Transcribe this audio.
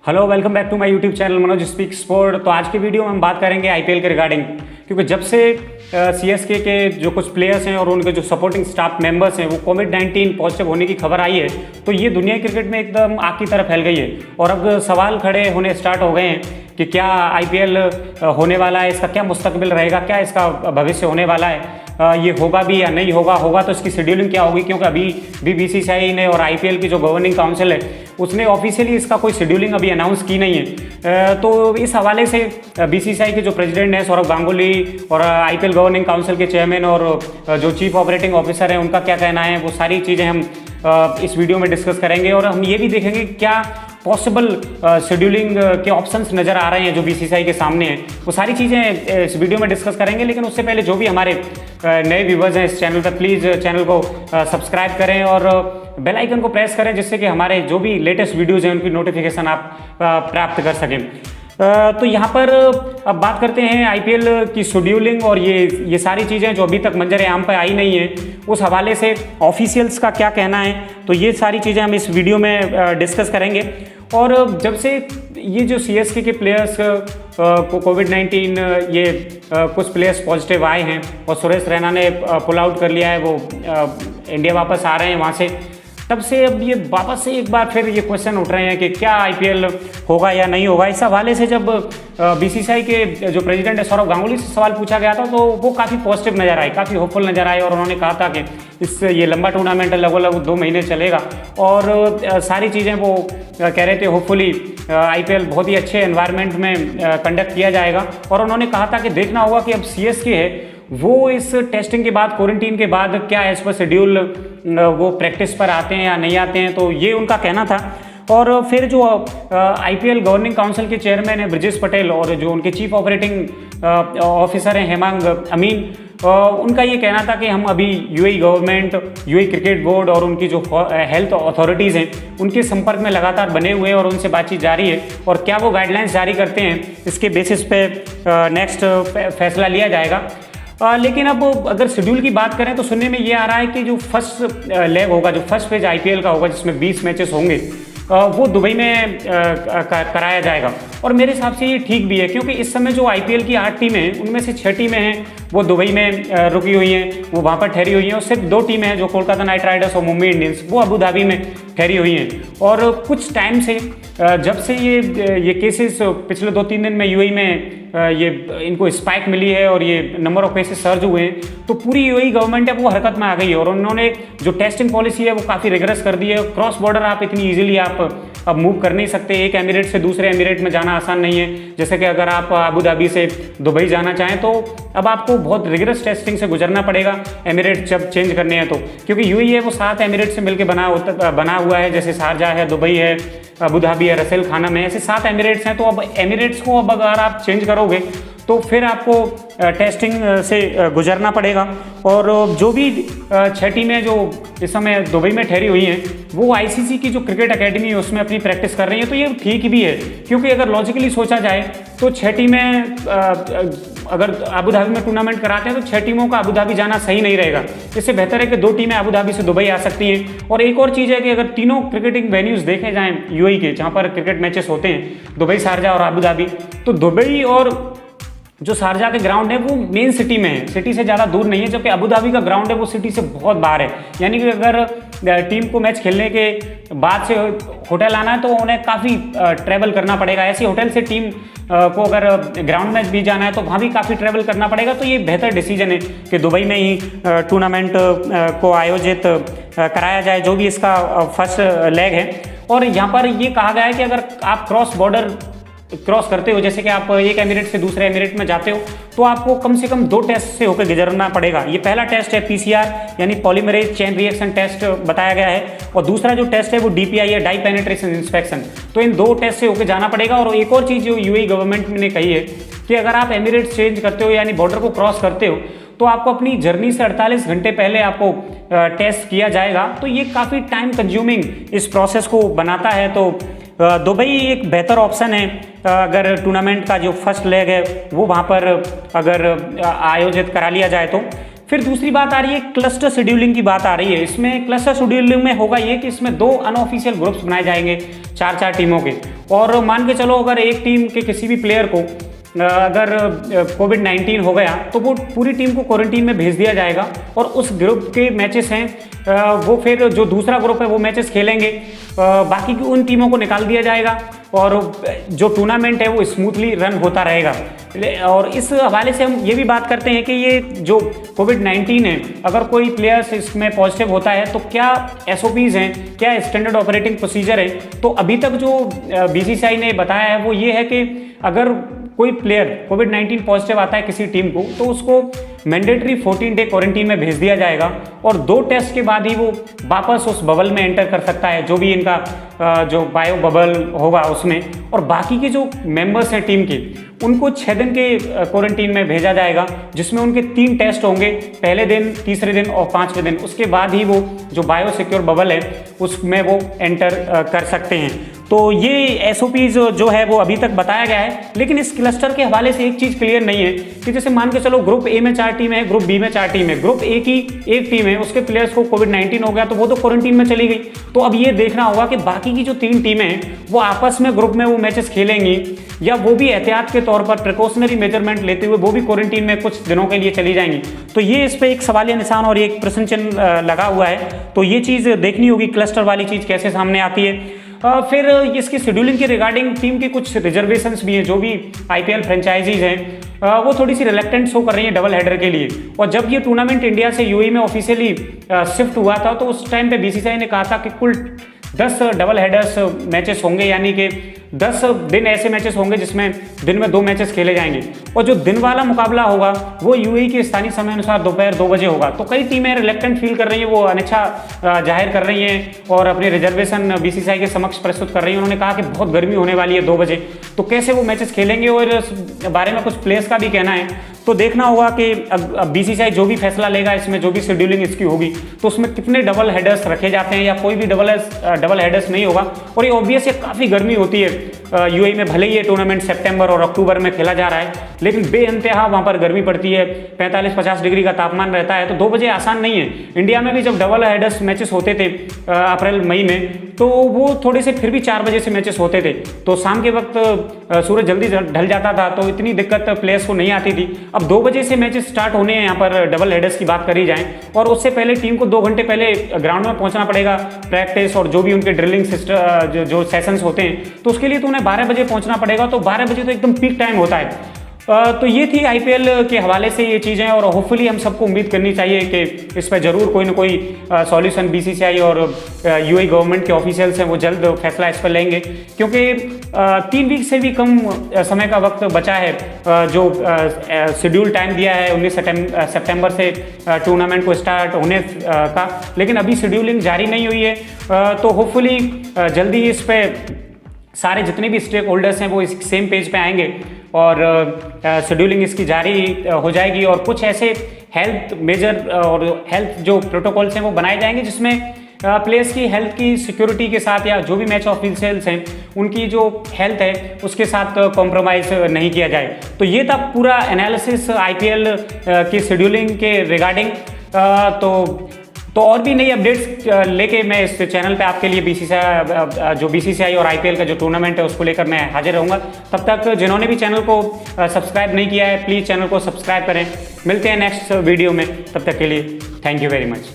Hello, welcome back to my YouTube channel Manoj speak sport. तो आज की वीडियो में हम बात करेंगे आईपीएल के रिगार्डिंग, क्योंकि जब से सीएसके के जो कुछ प्लेयर्स हैं और उनके जो सपोर्टिंग स्टाफ मेंबर्स हैं वो कोविड-19 पॉजिटिव होने की खबर आई है, तो ये दुनिया क्रिकेट में एकदम आग की तरह फैल गई है। और अब सवाल खड़े होने स्टार्ट हो गए हैं कि क्या आईपीएल होने वाला है, इसका क्या मुस्तकबिल रहेगा, क्या इसका भविष्य होने वाला है, ये होगा भी या नहीं होगा तो इसकी शेड्यूलिंग क्या होगी, क्योंकि अभी बीसीसीआई ने और आईपीएल की जो गवर्निंग काउंसिल है उसने ऑफिशियली इसका कोई शेड्यूलिंग अभी अनाउंस की नहीं है। तो इस हवाले से बीसीसीआई के जो प्रेसिडेंट हैं सौरभ गांगुली और आईपीएल गवर्निंग काउंसिल के चेयरमैन और जो चीफ ऑपरेटिंग ऑफिसर हैं उनका क्या कहना है, वो सारी चीज़ें हम इस वीडियो में डिस्कस करेंगे। और हम ये भी देखेंगे क्या पॉसिबल शेड्यूलिंग के ऑप्शंस नज़र आ रहे हैं जो बीसीसीआई के सामने हैं, वो सारी चीज़ें इस वीडियो में डिस्कस करेंगे। लेकिन उससे पहले जो भी हमारे नए व्यूवर्स हैं इस चैनल पर, प्लीज़ चैनल को सब्सक्राइब करें और बेल आइकन को प्रेस करें, जिससे कि हमारे जो भी लेटेस्ट वीडियोज़ हैं उनकी नोटिफिकेशन आप प्राप्त कर सकें। तो यहाँ पर अब बात करते हैं आईपीएल की शेड्यूलिंग, और ये सारी चीज़ें जो अभी तक मंजर आम पर आई नहीं है, उस हवाले से ऑफिशियल्स का क्या कहना है, तो ये सारी चीज़ें हम इस वीडियो में डिस्कस करेंगे। और जब से ये जो सीएसके के प्लेयर्स को कोविड-19 ये कुछ प्लेयर्स पॉजिटिव आए हैं और सुरेश रैना ने पुल आउट कर लिया है, वो इंडिया वापस आ रहे हैं वहाँ से, तब से अब ये वापस से एक बार फिर ये क्वेश्चन उठ रहे हैं कि क्या आईपीएल होगा या नहीं होगा। इस हवाले से जब बीसीसीआई के जो प्रेसिडेंट है सौरभ गांगुली से सवाल पूछा गया था, तो वो काफ़ी पॉजिटिव नज़र आए, काफ़ी होपफुल नज़र आए, और उन्होंने कहा था कि ये लंबा टूर्नामेंट लगभग 2 महीने चलेगा और सारी चीज़ें वो कह रहे थे होपफुली आईपीएल बहुत ही अच्छे एनवायरनमेंट में कंडक्ट किया जाएगा। और उन्होंने कहा था कि देखना होगा कि अब सीएसके है वो इस टेस्टिंग के बाद, क्वारंटीन के बाद क्या एज पर शेड्यूल वो प्रैक्टिस पर आते हैं या नहीं आते हैं, तो ये उनका कहना था। और फिर जो आईपीएल गवर्निंग काउंसिल के चेयरमैन हैं ब्रजेश पटेल और जो उनके चीफ ऑपरेटिंग ऑफिसर हैं हेमांग अमीन, उनका ये कहना था कि हम अभी UAE government, UAE cricket board और उनकी जो हेल्थ अथॉरिटीज़ हैं उनके संपर्क में लगातार बने हुए हैं और उनसे बातचीत जारी है, और क्या वो गाइडलाइंस जारी करते हैं इसके बेसिस पे नेक्स्ट फैसला लिया जाएगा। लेकिन अब अगर शेड्यूल की बात करें तो सुनने में ये आ रहा है कि जो फर्स्ट लेग होगा, जो फर्स्ट फेज आईपीएल का होगा जिसमें 20 मैचेस होंगे, वो दुबई में कराया जाएगा। और मेरे हिसाब से ये ठीक भी है, क्योंकि इस समय जो आईपीएल की 8 टीमें हैं उनमें से 6 टीमें हैं वो दुबई में रुकी हुई हैं, वो वहाँ पर ठहरी हुई हैं, और सिर्फ 2 टीमें हैं जो कोलकाता नाइट राइडर्स और मुंबई इंडियंस, वो अबू धाबी में ठहरी हुई हैं। और कुछ टाइम से जब से ये केसेस पिछले 2-3 दिन में यूएई में ये इनको स्पाइक मिली है और ये नंबर ऑफ केसेस सर्ज हुए हैं, तो पूरी यूएई गवर्नमेंट है वो हरकत में आ गई है और उन्होंने जो टेस्टिंग पॉलिसी है वो काफ़ी रिगरस कर दी है। क्रॉस बॉर्डर आप इतनी ईजिली आप अब मूव कर नहीं सकते, एक एमिरेट से दूसरे एमिरेट में जाना आसान नहीं है। जैसे कि अगर आप अबू धाबी से दुबई जाना चाहें तो अब आपको बहुत रिगरस टेस्टिंग से गुजरना पड़ेगा एमिरेट जब चेंज करने हैं तो, क्योंकि यूएई है वो 7 एमिरेट से मिलकर बना हुआ है, जैसे शारजा है, दुबई है, अबू धाबी है, रसेल खाना में, ऐसे 7 एमिरेट्स हैं। तो अब एमिरेट्स को अब अगर आप चेंज करोगे तो फिर आपको टेस्टिंग से गुजरना पड़ेगा। और जो भी 6 टीमें जो इस समय दुबई में ठहरी हुई हैं वो आईसीसी की जो क्रिकेट एकेडमी है उसमें अपनी प्रैक्टिस कर रही हैं, तो ये ठीक भी है, क्योंकि अगर लॉजिकली सोचा जाए तो 6 टीमें अगर अबू धाबी में टूर्नामेंट कराते हैं तो 6 टीमों का अबू धाबी जाना सही नहीं रहेगा। इससे बेहतर है कि 2 टीमें अबू धाबी से दुबई आ सकती हैं। और एक और चीज़ है कि अगर तीनों क्रिकेटिंग वेन्यूज़ देखे जाएँ यूएई के, जहाँ पर क्रिकेट मैचेस होते हैं, दुबई, शारजा और अबू धाबी, तो दुबई और जो शारजा के ग्राउंड है वो मेन सिटी में है, सिटी से ज़्यादा दूर नहीं है, जबकि अबू धाबी का ग्राउंड है वो सिटी से बहुत बाहर है। यानी कि अगर टीम को मैच खेलने के बाद से होटल आना है तो उन्हें काफ़ी ट्रैवल करना पड़ेगा। ऐसे होटल से टीम को अगर ग्राउंड मैच भी जाना है तो वहाँ भी काफ़ी ट्रैवल करना पड़ेगा। तो ये बेहतर डिसीजन है कि दुबई में ही टूर्नामेंट को आयोजित कराया जाए, जो भी इसका फर्स्ट लेग है। और यहाँ पर ये कहा गया है कि अगर आप क्रॉस बॉर्डर क्रॉस करते हो, जैसे कि आप एक एमिरेट से दूसरे एमिरेट में जाते हो, तो आपको कम से कम 2 टेस्ट से होकर गुजरना पड़ेगा। ये पहला टेस्ट है पीसीआर यानी पॉलीमरेज चेन रिएक्शन टेस्ट बताया गया है, और दूसरा जो टेस्ट है वो डीपीआई है, डाई पेनिट्रेशन इंस्पेक्शन। तो इन 2 टेस्ट से होकर जाना पड़ेगा। और एक और चीज़ जो यूएई गवर्नमेंट ने कही है कि अगर आप एमिरेट चेंज करते हो यानी बॉर्डर को क्रॉस करते हो तो आपको अपनी जर्नी से 48 घंटे पहले आपको टेस्ट किया जाएगा। तो ये काफ़ी टाइम कंज्यूमिंग इस प्रोसेस को बनाता है। तो दुबई एक बेहतर ऑप्शन है अगर टूर्नामेंट का जो फर्स्ट लेग है वो वहाँ पर अगर आयोजित करा लिया जाए तो। फिर दूसरी बात आ रही है क्लस्टर शेड्यूलिंग की बात आ रही है। इसमें क्लस्टर शेड्यूलिंग में होगा ये कि इसमें 2 अनऑफिशियल ग्रुप्स बनाए जाएंगे 4-4 टीमों के, और मान के चलो अगर एक टीम के किसी भी प्लेयर को अगर कोविड-19 हो गया तो वो पूरी टीम को क्वारंटीन में भेज दिया जाएगा और उस ग्रुप के मैचेस हैं वो फिर जो दूसरा ग्रुप है वो मैचेस खेलेंगे, बाकी की उन टीमों को निकाल दिया जाएगा और जो टूर्नामेंट है वो स्मूथली रन होता रहेगा। और इस हवाले से हम ये भी बात करते हैं कि ये जो कोविड-19 है, अगर कोई प्लेयर्स इसमें पॉजिटिव होता है तो क्या SOPs हैं, क्या स्टैंडर्ड ऑपरेटिंग प्रोसीजर है। तो अभी तक जो BCCI ने बताया है वो ये है कि अगर कोई प्लेयर कोविड-19 पॉजिटिव आता है किसी टीम को तो उसको मैंडेटरी 14 डे क्वारंटीन में भेज दिया जाएगा और 2 टेस्ट के बाद ही वो वापस उस बबल में एंटर कर सकता है, जो भी इनका जो बायो बबल होगा उसमें। और बाकी के जो मेंबर्स हैं टीम के उनको 6 दिन के क्वारंटीन में भेजा जाएगा, जिसमें उनके 3 टेस्ट होंगे, पहले दिन, तीसरे दिन और 5वें दिन। उसके बाद ही वो जो बायो सिक्योर बबल है उसमें वो एंटर कर सकते हैं। तो ये SOPs जो है वो अभी तक बताया गया है। लेकिन इस क्लस्टर के हवाले से एक चीज़ क्लियर नहीं है कि जैसे मान के चलो ग्रुप A में 4 टीम है, ग्रुप B में 4 टीम है, ग्रुप A की एक टीम है, उसके प्लेयर्स को कोविड-19 हो गया तो वो तो क्वारंटीन में चली गई। तो अब ये देखना होगा कि बाकी की जो 3 टीमें हैं वो आपस में ग्रुप में वो मैचेस खेलेंगी या वो भी एहतियात के तौर पर प्रिकॉशनरी मेजरमेंट लेते हुए वो भी क्वारंटीन में कुछ दिनों के लिए चली जाएंगी। तो ये इस पर एक सवालिया निशान और एक प्रश्न चिन्ह लगा हुआ है। तो ये चीज़ देखनी होगी, क्लस्टर वाली चीज़ कैसे सामने आती है। फिर इसकी शेड्यूलिंग के रिगार्डिंग टीम की कुछ रिजर्वेशंस भी हैं। जो भी IPL फ्रेंचाइजीज हैं वो थोड़ी सी रिलेक्टेंट शो कर रही हैं डबल हेडर के लिए। और जब ये टूर्नामेंट इंडिया से UAE में ऑफिशियली शिफ्ट हुआ था तो उस टाइम पे BCCI ने कहा था कि कुल 10 डबल हेडर्स मैचेस होंगे, यानी कि 10 दिन ऐसे मैचेस होंगे जिसमें दिन में 2 मैचेस खेले जाएंगे। और जो दिन वाला मुकाबला होगा वो UAE के स्थानीय समय अनुसार दोपहर 2 बजे होगा। तो कई टीमें रिलेक्टेंट फील कर रही हैं, वो अनिच्छा जाहिर कर रही हैं और अपनी रिजर्वेशन BCCI के समक्ष प्रस्तुत कर रही हैं। उन्होंने कहा कि बहुत गर्मी होने वाली है 2 बजे, तो कैसे वो मैचेस खेलेंगे और इस बारे में कुछ प्लेयर्स का भी कहना है। तो देखना होगा कि अब BCCI जो भी फैसला लेगा इसमें, जो भी शेड्यूलिंग इसकी होगी, तो उसमें कितने डबल हेडर्स रखे जाते हैं या कोई भी डबल हेडर्स नहीं होगा। और ये ऑब्वियस है काफ़ी गर्मी होती है UAE में। भले ही ये टूर्नामेंट सितंबर और अक्टूबर में खेला जा रहा है लेकिन बेइंतहा वहाँ पर गर्मी पड़ती है, 45-50 डिग्री का तापमान रहता है। तो 2 बजे आसान नहीं है। इंडिया में भी जब डबल हेडर्स मैचेस होते थे अप्रैल मई में तो वो थोड़े से फिर भी 4 बजे से मैचेस होते थे, तो शाम के वक्त सूरज जल्दी ढल जाता था, तो इतनी दिक्कत प्लेयर्स को नहीं आती थी। अब 2 बजे से मैचेस स्टार्ट होने हैं यहाँ पर डबल हेडर्स की बात करी जाए, और उससे पहले टीम को 2 घंटे पहले ग्राउंड में पहुँचना पड़ेगा, प्रैक्टिस और जो भी उनके ड्रिलिंग सिस्टम जो सेशंस होते हैं, तो उसके लिए तो उन्हें 12 बजे पहुँचना पड़ेगा। तो 12 बजे तो एकदम पीक टाइम होता है। तो ये थी IPL के हवाले से ये चीज़ें, और होपफुली हम सबको उम्मीद करनी चाहिए कि इस पर ज़रूर कोई ना कोई सॉल्यूशन BCCI और UAE गवर्नमेंट के ऑफिशियल्स हैं वो जल्द फैसला इस पर लेंगे, क्योंकि 3 वीक से भी कम समय का वक्त बचा है जो शेड्यूल टाइम दिया है 19 सितंबर से टूर्नामेंट को स्टार्ट होने का, लेकिन अभी शेड्यूलिंग जारी नहीं हुई है। तो होपफुली जल्दी इस पर सारे जितने भी स्टेक होल्डर्स हैं वो इस सेम पेज पे आएंगे और शेड्यूलिंग इसकी जारी हो जाएगी, और कुछ ऐसे हेल्थ मेजर और हेल्थ जो प्रोटोकॉल्स हैं वो बनाए जाएंगे जिसमें प्लेयर्स की हेल्थ की सिक्योरिटी के साथ या जो भी मैच ऑफिशियल्स हैं उनकी जो हेल्थ है उसके साथ कॉम्प्रोमाइज़ नहीं किया जाए। तो ये था पूरा एनालिसिस IPL की शेड्यूलिंग के रिगार्डिंग। तो और भी नई अपडेट्स लेके मैं इस चैनल पे आपके लिए BCCI और IPL का जो टूर्नामेंट है उसको लेकर मैं हाजिर रहूँगा। तब तक जिन्होंने भी चैनल को सब्सक्राइब नहीं किया है प्लीज़ चैनल को सब्सक्राइब करें। मिलते हैं नेक्स्ट वीडियो में, तब तक के लिए थैंक यू वेरी मच।